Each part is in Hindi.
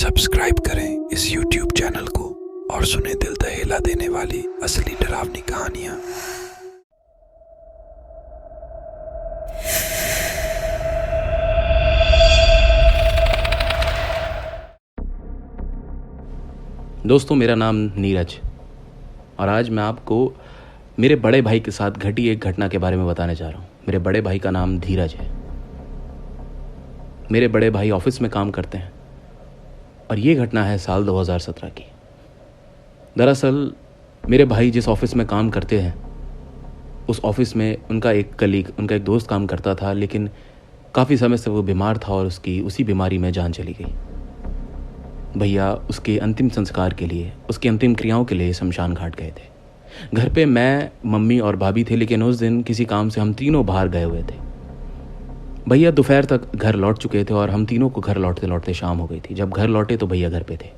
सब्सक्राइब करें इस YouTube चैनल को और सुने दिल दहला देने वाली असली डरावनी कहानियां। दोस्तों, मेरा नाम नीरज और आज मैं आपको मेरे बड़े भाई के साथ घटी एक घटना के बारे में बताने जा रहा हूँ। मेरे बड़े भाई का नाम धीरज है। मेरे बड़े भाई ऑफिस में काम करते हैं और ये घटना है साल 2017 की। दरअसल मेरे भाई जिस ऑफिस में काम करते हैं उस ऑफिस में उनका एक दोस्त काम करता था, लेकिन काफ़ी समय से वो बीमार था और उसकी उसी बीमारी में जान चली गई। भैया उसके अंतिम संस्कार के लिए, उसकी अंतिम क्रियाओं के लिए शमशान घाट गए थे। घर पे मैं, मम्मी और भाभी थे, लेकिन उस दिन किसी काम से हम तीनों बाहर गए हुए थे। भैया दोपहर तक घर लौट चुके थे और हम तीनों को घर लौटते लौटते शाम हो गई थी। जब घर लौटे तो भैया घर पे थे।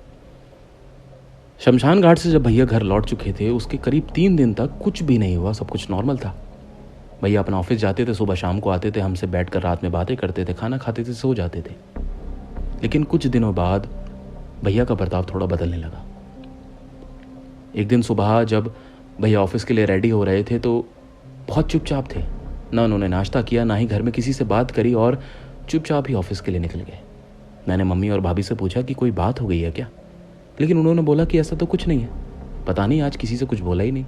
शमशान घाट से जब भैया घर लौट चुके थे उसके करीब 3 दिन तक कुछ भी नहीं हुआ, सब कुछ नॉर्मल था। भैया अपना ऑफिस जाते थे, सुबह शाम को आते थे, हमसे बैठकर रात में बातें करते थे, खाना खाते थे, सो जाते थे। लेकिन कुछ दिनों बाद भैया का बर्ताव थोड़ा बदलने लगा। एक दिन सुबह जब भैया ऑफिस के लिए रेडी हो रहे थे तो बहुत चुपचाप थे। ना उन्होंने नाश्ता किया, ना ही घर में किसी से बात करी और चुपचाप ही ऑफिस के लिए निकल गए। मैंने मम्मी और भाभी से पूछा कि कोई बात हो गई है क्या, लेकिन उन्होंने बोला कि ऐसा तो कुछ नहीं है, पता नहीं आज किसी से कुछ बोला ही नहीं।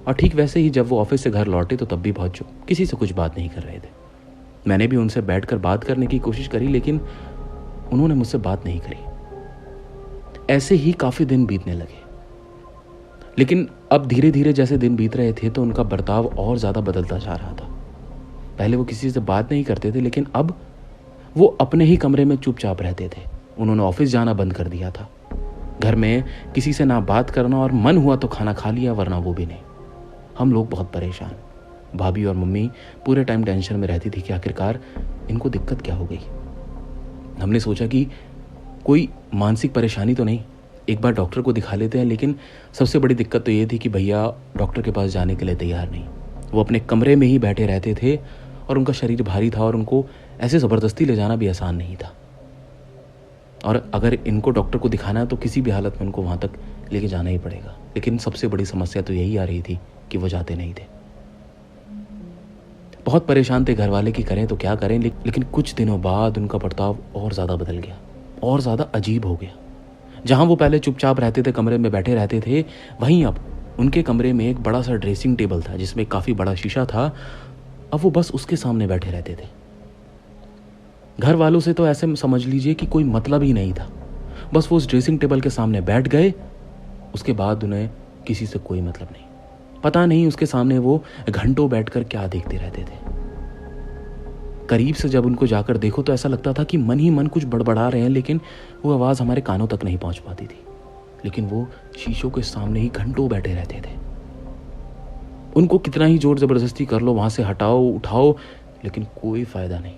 और ठीक वैसे ही जब वो ऑफिस से घर लौटे तो तब भी बहुत चुप, किसी से कुछ बात नहीं कर रहे थे। मैंने भी उनसे बैठकर बात करने की कोशिश करी, लेकिन उन्होंने मुझसे बात नहीं करी। ऐसे ही काफ़ी दिन बीतने लगे, लेकिन अब धीरे धीरे जैसे दिन बीत रहे थे तो उनका बर्ताव और ज़्यादा बदलता जा रहा था। पहले वो किसी से बात नहीं करते थे, लेकिन अब वो अपने ही कमरे में चुपचाप रहते थे। उन्होंने ऑफिस जाना बंद कर दिया था। घर में किसी से ना बात करना, और मन हुआ तो खाना खा लिया, वरना वो भी नहीं। हम लोग बहुत परेशान। भाभी और मम्मी पूरे टाइम टेंशन में रहती थी कि आखिरकार इनको दिक्कत क्या हो गई। हमने सोचा कि कोई मानसिक परेशानी तो नहीं, एक बार डॉक्टर को दिखा लेते हैं। लेकिन सबसे बड़ी दिक्कत तो ये थी कि भैया डॉक्टर के पास जाने के लिए तैयार नहीं। वो अपने कमरे में ही बैठे रहते थे और उनका शरीर भारी था और उनको ऐसे ज़बरदस्ती ले जाना भी आसान नहीं था। और अगर इनको डॉक्टर को दिखाना है तो किसी भी हालत में उनको वहाँ तक लेके जाना ही पड़ेगा। लेकिन सबसे बड़ी समस्या तो यही आ रही थी कि वो जाते नहीं थे। बहुत परेशान थे घर वाले कि करें तो क्या करें। लेकिन कुछ दिनों बाद उनका बर्ताव और ज़्यादा बदल गया, और ज़्यादा अजीब हो गया। जहाँ वो पहले चुपचाप रहते थे, कमरे में बैठे रहते थे, वहीं अब उनके कमरे में एक बड़ा सा ड्रेसिंग टेबल था जिसमें काफ़ी बड़ा शीशा था। अब वो बस उसके सामने बैठे रहते थे। घर वालों से तो ऐसे समझ लीजिए कि कोई मतलब ही नहीं था। बस वो उस ड्रेसिंग टेबल के सामने बैठ गए, उसके बाद उन्हें किसी से कोई मतलब नहीं। पता नहीं उसके सामने वो घंटों बैठकर क्या देखते रहते थे। करीब से जब उनको जाकर देखो तो ऐसा लगता था कि मन ही मन कुछ बड़बड़ा रहे हैं, लेकिन वो आवाज़ हमारे कानों तक नहीं पहुंच पाती थी। लेकिन वो शीशों के सामने ही घंटों बैठे रहते थे। उनको कितना ही जोर ज़बरदस्ती कर लो, वहाँ से हटाओ, उठाओ, लेकिन कोई फ़ायदा नहीं।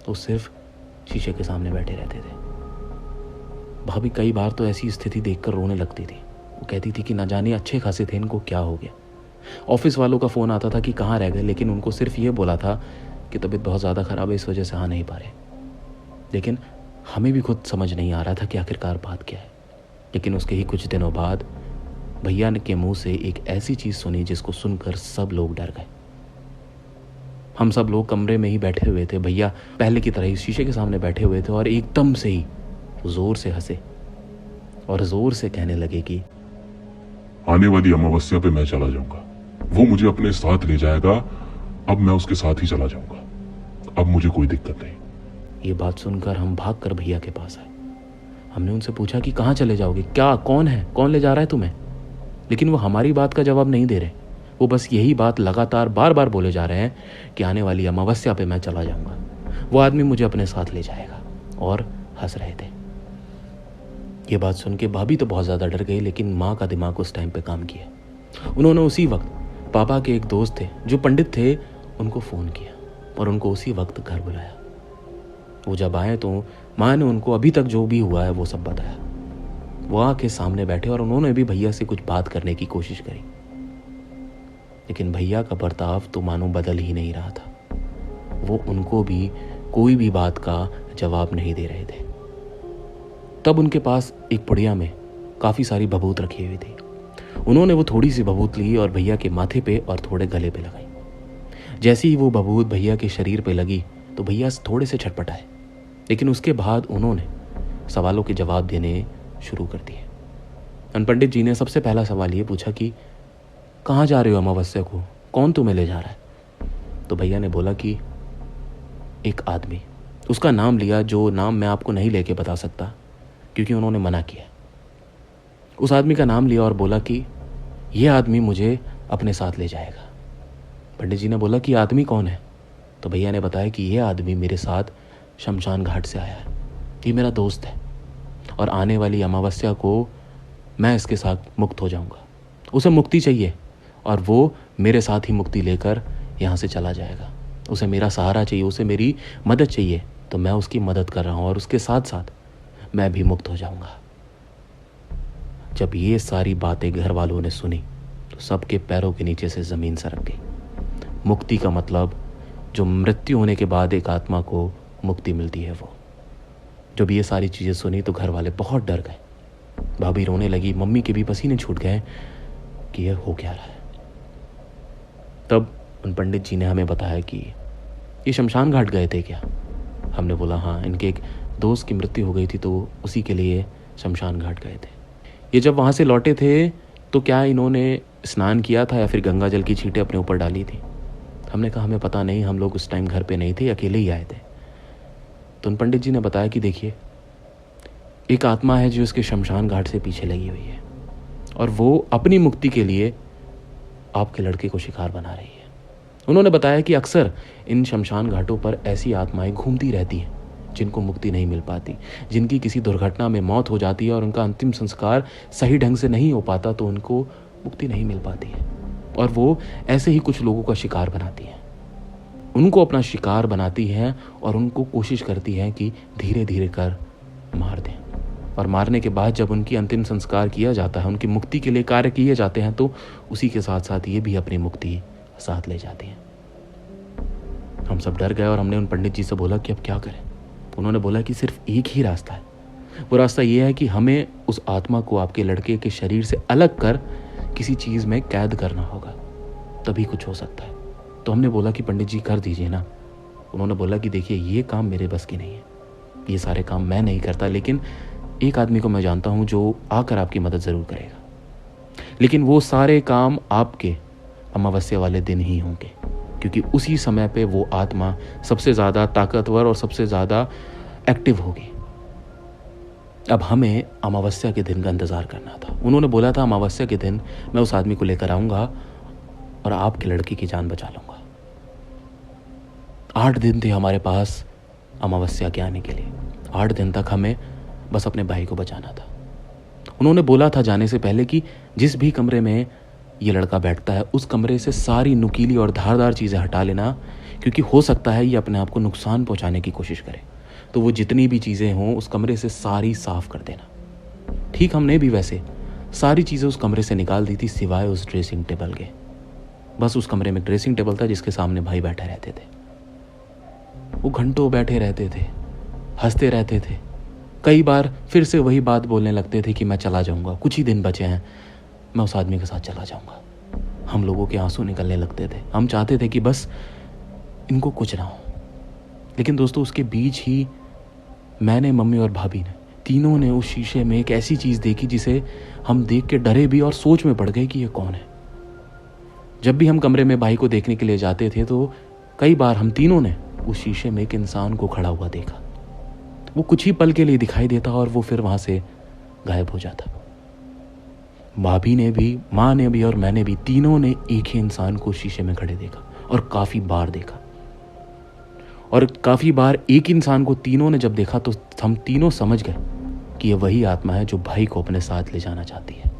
तो सिर्फ शीशे के सामने बैठे रहते थे। भाभी कई बार तो ऐसी स्थिति देखकर रोने लगती थी। वो कहती थी कि ना जाने अच्छे खासे थे, इनको क्या हो गया। ऑफिस वालों का फ़ोन आता था कि कहाँ रह गए, लेकिन उनको सिर्फ ये बोला था कि तबीयत बहुत ज़्यादा ख़राब है, इस वजह से आ नहीं पा रहे। लेकिन हमें भी खुद समझ नहीं आ रहा था कि आखिरकार बात क्या है। लेकिन उसके ही कुछ दिनों बाद भैया ने के मुंह से एक ऐसी चीज़ सुनी जिसको सुनकर सब लोग डर गए। हम सब लोग कमरे में ही बैठे हुए थे। भैया पहले की तरह ही शीशे के सामने बैठे हुए थे और एकदम से ही जोर से हंसे और जोर से कहने लगे कि आने वाली अमावस्या पे मैं चला जाऊंगा, वो मुझे अपने साथ ले जाएगा, अब मैं उसके साथ ही चला जाऊंगा, अब मुझे कोई दिक्कत नहीं। ये बात सुनकर हम भागकर भैया के पास आए। हमने उनसे पूछा कि कहाँ चले जाओगे, क्या, कौन है, कौन ले जा रहा है तुम्हें। लेकिन वो हमारी बात का जवाब नहीं दे रहे। वो बस यही बात लगातार बार बार बोले जा रहे हैं कि आने वाली अमावस्या पे मैं चला जाऊंगा, वो आदमी मुझे अपने साथ ले जाएगा, और हंस रहे थे। ये बात सुन के भाभी तो बहुत ज़्यादा डर गई, लेकिन माँ का दिमाग उस टाइम पे काम किया। उन्होंने उसी वक्त पापा के एक दोस्त थे जो पंडित थे, उनको फ़ोन किया और उनको उसी वक्त घर बुलाया। वो जब आए तो माँ ने उनको अभी तक जो भी हुआ है वो सब बताया। वो आके सामने बैठे और उन्होंने भी भैया से कुछ बात करने की कोशिश करी, लेकिन भैया का बर्ताव तो मानो बदल ही नहीं रहा था। वो उनको भी कोई भी बात का जवाब नहीं दे रहे थे। तब उनके पास एक पुड़िया में काफ़ी सारी भभूत रखी हुई थी। उन्होंने वो थोड़ी सी भभूत ली और भैया के माथे पे और थोड़े गले पे लगाई। जैसे ही वो भभूत भैया के शरीर पे लगी तो भैया थोड़े से छटपटाए, लेकिन उसके बाद उन्होंने सवालों के जवाब देने शुरू कर दिए। पंडित जी ने सबसे पहला सवाल ये पूछा कि कहाँ जा रहे हो अमावस्या को, कौन तुम्हें ले जा रहा है? तो भैया ने बोला कि एक आदमी। उसका नाम लिया, जो नाम मैं आपको नहीं लेके बता सकता क्योंकि उन्होंने मना किया। उस आदमी का नाम लिया और बोला कि यह आदमी मुझे अपने साथ ले जाएगा। पंडित जी ने बोला कि आदमी कौन है? तो भैया ने बताया कि यह आदमी मेरे साथ शमशान घाट से आया है, ये मेरा दोस्त है और आने वाली अमावस्या को मैं इसके साथ मुक्त हो जाऊंगा। उसे मुक्ति चाहिए और वो मेरे साथ ही मुक्ति लेकर यहाँ से चला जाएगा। उसे मेरा सहारा चाहिए, उसे मेरी मदद चाहिए, तो मैं उसकी मदद कर रहा हूँ और उसके साथ साथ मैं भी मुक्त हो जाऊंगा। जब ये सारी बातें घर वालों ने सुनी तो सबके पैरों के नीचे से ज़मीन सरक गई। मुक्ति का मतलब, जो मृत्यु होने के बाद एक आत्मा को मुक्ति मिलती है, वो। जब ये सारी चीज़ें सुनी तो घर वाले बहुत डर गए। भाभी रोने लगी, मम्मी के भी पसीने छूट गए कि यह हो क्या रहा है। तब उन पंडित जी ने हमें बताया कि ये शमशान घाट गए थे क्या? हमने बोला हाँ, इनके एक दोस्त की मृत्यु हो गई थी तो उसी के लिए शमशान घाट गए थे। ये जब वहाँ से लौटे थे तो क्या इन्होंने स्नान किया था या फिर गंगा जल की छींटें अपने ऊपर डाली थी? हमने कहा हमें पता नहीं, हम लोग उस टाइम घर पे नहीं थे, अकेले ही आए थे। तो उन पंडित जी ने बताया कि देखिए, एक आत्मा है जो इसके शमशान घाट से पीछे लगी हुई है और वो अपनी मुक्ति के लिए आपके लड़के को शिकार बना रही है। उन्होंने बताया कि अक्सर इन शमशान घाटों पर ऐसी आत्माएं घूमती रहती हैं जिनको मुक्ति नहीं मिल पाती, जिनकी किसी दुर्घटना में मौत हो जाती है और उनका अंतिम संस्कार सही ढंग से नहीं हो पाता तो उनको मुक्ति नहीं मिल पाती है और वो ऐसे ही कुछ लोगों का शिकार बनाती हैं। उनको अपना शिकार बनाती हैं और उनको कोशिश करती हैं कि धीरे धीरे कर मार दें, और मारने के बाद जब उनकी अंतिम संस्कार किया जाता है, उनकी मुक्ति के लिए कार्य किए जाते हैं, तो उसी के साथ साथ ये भी अपनी मुक्ति साथ ले जाती हैं। हम सब डर गए और हमने उन पंडित जी से बोला कि अब क्या करें। उन्होंने बोला कि सिर्फ एक ही रास्ता है, वो रास्ता ये है कि हमें उस आत्मा को आपके लड़के के शरीर से अलग कर किसी चीज़ में कैद करना होगा, तभी कुछ हो सकता है। तो हमने बोला कि पंडित जी कर दीजिए ना। उन्होंने बोला कि देखिए, ये काम मेरे बस की नहीं है, ये सारे काम मैं नहीं करता, लेकिन एक आदमी को मैं जानता हूँ जो आकर आपकी मदद ज़रूर करेगा, लेकिन वो सारे काम आपके अमावस्या वाले दिन ही होंगे, क्योंकि उसी समय पे वो आत्मा सबसे ज़्यादा ताकतवर और सबसे ज़्यादा एक्टिव होगी। अब हमें अमावस्या के दिन का इंतज़ार करना था। उन्होंने बोला था अमावस्या के दिन मैं उस आदमी को लेकर आऊँगा और आपके लड़के की जान बचा लूँगा। 8 दिन थे हमारे पास अमावस्या के आने के लिए। 8 दिन तक हमें बस अपने भाई को बचाना था। उन्होंने बोला था जाने से पहले कि जिस भी कमरे में ये लड़का बैठता है उस कमरे से सारी नुकीली और धारदार चीज़ें हटा लेना, क्योंकि हो सकता है ये अपने आप को नुकसान पहुंचाने की कोशिश करे। तो वो जितनी भी चीज़ें हों उस कमरे से सारी साफ कर देना। ठीक हमने भी वैसे सारी चीज़ें उस कमरे से निकाल दी थी, सिवाय उस ड्रेसिंग टेबल के। बस उस कमरे में ड्रेसिंग टेबल था जिसके सामने भाई बैठे रहते थे। वो घंटों बैठे रहते थे, हंसते रहते थे। कई बार फिर से वही बात बोलने लगते थे कि मैं चला जाऊंगा, कुछ ही दिन बचे हैं, मैं उस आदमी के साथ चला जाऊंगा। हम लोगों के आंसू निकलने लगते थे। हम चाहते थे कि बस इनको कुछ ना हो। लेकिन दोस्तों, उसके बीच ही मैंने, मम्मी और भाभी ने, तीनों ने उस शीशे में एक ऐसी चीज़ देखी जिसे हम देख के डरे भी और सोच में पड़ गए कि ये कौन है। जब भी हम कमरे में भाई को देखने के लिए जाते थे तो कई बार हम तीनों ने उस शीशे में एक इंसान को खड़ा हुआ देखा। वो कुछ ही पल के लिए दिखाई देता और वो फिर वहाँ से गायब हो जाता। भाभी ने भी, माँ ने भी और मैंने भी, तीनों ने एक ही इंसान को शीशे में खड़े देखा और काफ़ी बार देखा। और काफ़ी बार एक इंसान को तीनों ने जब देखा तो हम तीनों समझ गए कि ये वही आत्मा है जो भाई को अपने साथ ले जाना चाहती है।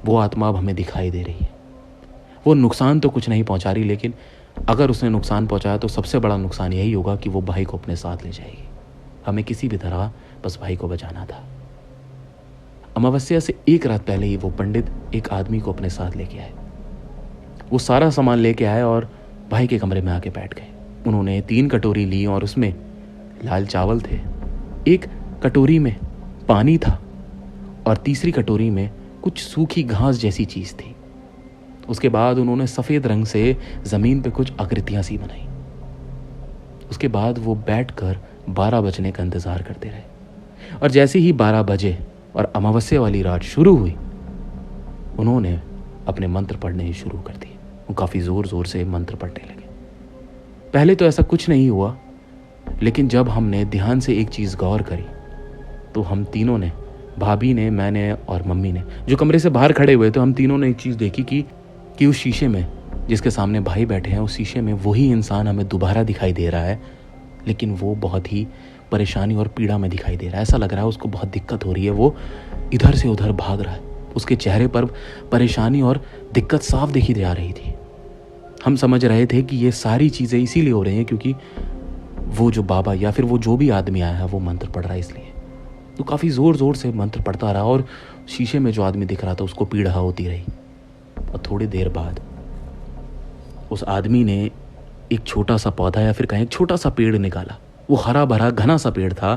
वो आत्मा अब हमें दिखाई दे रही है। वो नुकसान तो कुछ नहीं पहुंचा रही, लेकिन अगर उसने नुकसान पहुंचाया तो सबसे बड़ा नुकसान यही होगा कि वो भाई को अपने साथ ले जाएगी। हमें किसी भी तरह बस भाई को बचाना था। अमावस्या से एक रात पहले ही वो पंडित एक आदमी को अपने साथ लेके आए। वो सारा सामान लेके आए और भाई के कमरे में आके बैठ गए। उन्होंने 3 कटोरी ली और उसमें लाल चावल थे। एक कटोरी में पानी था और तीसरी कटोरी में कुछ सूखी घास जैसी चीज़ थी। उसके बाद उन्होंने सफ़ेद रंग से ज़मीन पे कुछ आकृतियाँ सी बनाई। उसके बाद वो बैठकर 12 बजने का इंतज़ार करते रहे और जैसे ही 12 बजे और अमावस्या वाली रात शुरू हुई, उन्होंने अपने मंत्र पढ़ने ही शुरू कर दिए। वो काफ़ी ज़ोर ज़ोर से मंत्र पढ़ने लगे। पहले तो ऐसा कुछ नहीं हुआ, लेकिन जब हमने ध्यान से एक चीज़ गौर करी तो हम तीनों ने, भाभी ने, मैंने और मम्मी ने, जो कमरे से बाहर खड़े हुए थे, हम तीनों ने एक चीज़ देखी कि उस शीशे में जिसके सामने भाई बैठे हैं, उस शीशे में वही इंसान हमें दोबारा दिखाई दे रहा है, लेकिन वो बहुत ही परेशानी और पीड़ा में दिखाई दे रहा है। ऐसा लग रहा है उसको बहुत दिक्कत हो रही है, वो इधर से उधर भाग रहा है। उसके चेहरे पर परेशानी और दिक्कत साफ देखी जा रही थी। हम समझ रहे थे कि ये सारी चीज़ें इसीलिए हो रही हैं क्योंकि वो जो बाबा या फिर वो जो भी आदमी आया है वो मंत्र पढ़ रहा है इसलिए। तो काफ़ी ज़ोर ज़ोर से मंत्र पढ़ता रहा और शीशे में जो आदमी दिख रहा था उसको पीड़ा होती रही। और थोड़ी देर बाद उस आदमी ने एक छोटा सा पौधा या फिर कहें एक छोटा सा पेड़ निकाला। वो हरा भरा घना सा पेड़ था,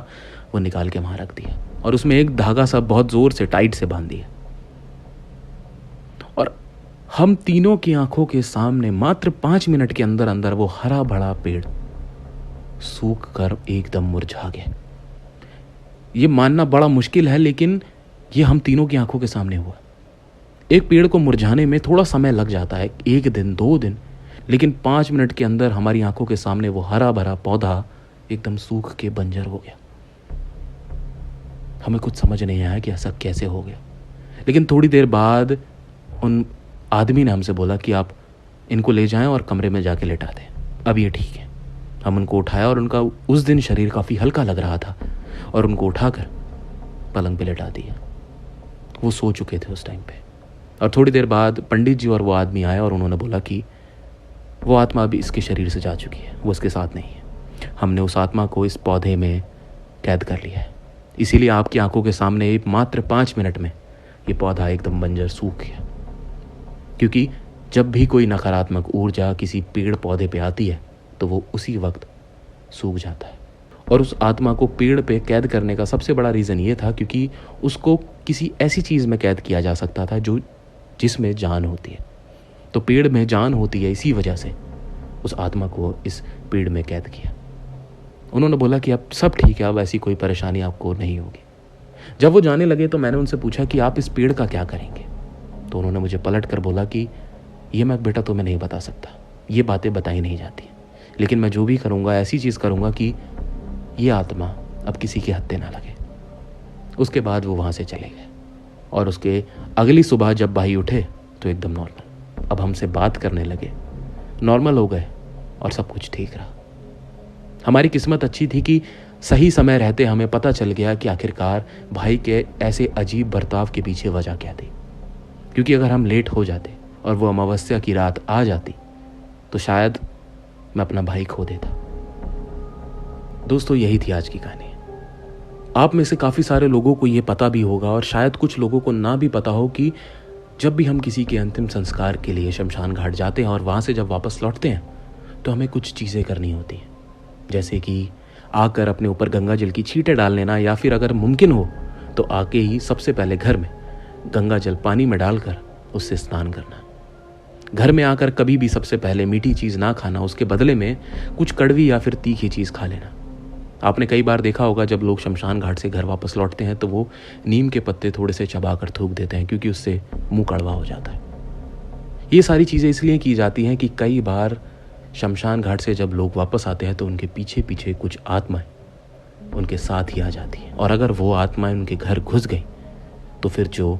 वो निकाल के वहाँ रख दिया और उसमें एक धागा सा बहुत ज़ोर से टाइट से बांध दिया। और हम तीनों की आंखों के सामने मात्र 5 मिनट के अंदर अंदर वो हरा भरा पेड़ सूख कर एकदम मुरझा गया। ये मानना बड़ा मुश्किल है, लेकिन ये हम तीनों की आंखों के सामने हुआ। एक पेड़ को मुरझाने में थोड़ा समय लग जाता है, 1 दिन 2 दिन, लेकिन 5 मिनट के अंदर हमारी आंखों के सामने वो हरा भरा पौधा एकदम सूख के बंजर हो गया। हमें कुछ समझ नहीं आया कि ऐसा कैसे हो गया। लेकिन थोड़ी देर बाद उन आदमी ने हमसे बोला कि आप इनको ले जाएं और कमरे में जाके लेटा दें, अब ये ठीक है। हम उनको उठाया और उनका उस दिन शरीर काफ़ी हल्का लग रहा था और उनको उठाकर पलंग पे लेटा दिया। वो सो चुके थे उस टाइम पे। और थोड़ी देर बाद पंडित जी और वो आदमी आए और उन्होंने बोला कि वो आत्मा अभी इसके शरीर से जा चुकी है, वो इसके साथ नहीं है। हमने उस आत्मा को इस पौधे में कैद कर लिया है, इसीलिए आपकी आंखों के सामने मात्र 5 मिनट में ये पौधा एकदम बंजर सूख गया। क्योंकि जब भी कोई नकारात्मक ऊर्जा किसी पेड़ पौधे पे आती है तो वो उसी वक्त सूख जाता है। और उस आत्मा को पेड़ पे कैद करने का सबसे बड़ा रीज़न ये था क्योंकि उसको किसी ऐसी चीज़ में कैद किया जा सकता था जिसमें जान होती है। तो पेड़ में जान होती है, इसी वजह से उस आत्मा को इस पेड़ में कैद किया। उन्होंने बोला कि अब सब ठीक है, अब ऐसी कोई परेशानी आपको नहीं होगी। जब वो जाने लगे तो मैंने उनसे पूछा कि आप इस पेड़ का क्या करेंगे। तो उन्होंने मुझे पलट कर बोला कि ये मैं बेटा तुम्हें नहीं बता सकता, ये बातें बताई नहीं जाती, लेकिन मैं जो भी करूँगा ऐसी चीज़ करूँगा कि ये आत्मा अब किसी के हत्थे ना लगे। उसके बाद वो वहाँ से चले गए और उसके अगली सुबह जब भाई उठे तो एकदम नॉर्मल, अब हमसे बात करने लगे, नॉर्मल हो गए और सब कुछ ठीक रहा। हमारी किस्मत अच्छी थी कि सही समय रहते हमें पता चल गया कि आखिरकार भाई के ऐसे अजीब बर्ताव के पीछे वजह क्या थी। क्योंकि अगर हम लेट हो जाते और वो अमावस्या की रात आ जाती तो शायद मैं अपना भाई खो देता। दोस्तों, यही थी आज की कहानी। आप में से काफ़ी सारे लोगों को ये पता भी होगा और शायद कुछ लोगों को ना भी पता हो कि जब भी हम किसी के अंतिम संस्कार के लिए शमशान घाट जाते हैं और वहाँ से जब वापस लौटते हैं तो हमें कुछ चीज़ें करनी होती हैं, जैसे कि आकर अपने ऊपर गंगा जल की छींटे डाल लेना, या फिर अगर मुमकिन हो तो आके ही सबसे पहले घर में गंगा जल पानी में डालकर उससे स्नान करना। घर में आकर कभी भी सबसे पहले मीठी चीज़ ना खाना, उसके बदले में कुछ कड़वी या फिर तीखी चीज़ खा लेना। आपने कई बार देखा होगा जब लोग शमशान घाट से घर वापस लौटते हैं तो वो नीम के पत्ते थोड़े से चबा कर थूक देते हैं क्योंकि उससे मुंह कड़वा हो जाता है। ये सारी चीज़ें इसलिए की जाती हैं कि कई बार शमशान घाट से जब लोग वापस आते हैं तो उनके पीछे पीछे कुछ आत्माएं उनके साथ ही आ जाती हैं, और अगर वो आत्माएं उनके घर घुस गई तो फिर जो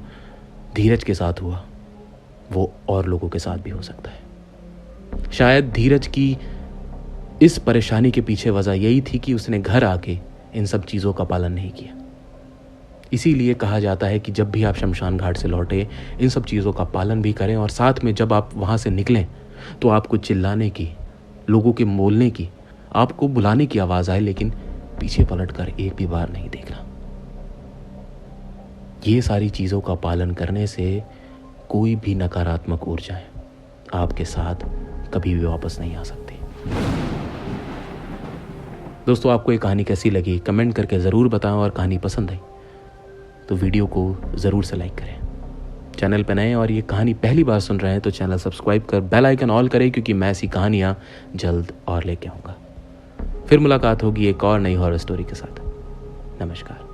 धीरज के साथ हुआ वो और लोगों के साथ भी हो सकता है। शायद धीरज की इस परेशानी के पीछे वजह यही थी कि उसने घर आके इन सब चीज़ों का पालन नहीं किया। इसीलिए कहा जाता है कि जब भी आप शमशान घाट से लौटे इन सब चीज़ों का पालन भी करें, और साथ में जब आप वहाँ से निकलें तो आपको चिल्लाने की, लोगों के बोलने की, आपको बुलाने की आवाज़ आए, लेकिन पीछे पलट कर एक भी बार नहीं देखना। ये सारी चीज़ों का पालन करने से कोई भी नकारात्मक ऊर्जाएं आपके साथ कभी भी वापस नहीं आ सकती। दोस्तों, आपको ये कहानी कैसी लगी कमेंट करके ज़रूर बताएं, और कहानी पसंद आई तो वीडियो को ज़रूर से लाइक करें। चैनल पर नए और ये कहानी पहली बार सुन रहे हैं तो चैनल सब्सक्राइब कर बेल आइकन ऑल करें, क्योंकि मैं ऐसी कहानियाँ जल्द और लेके आऊँगा। फिर मुलाकात होगी एक और नई हॉरर स्टोरी के साथ। नमस्कार।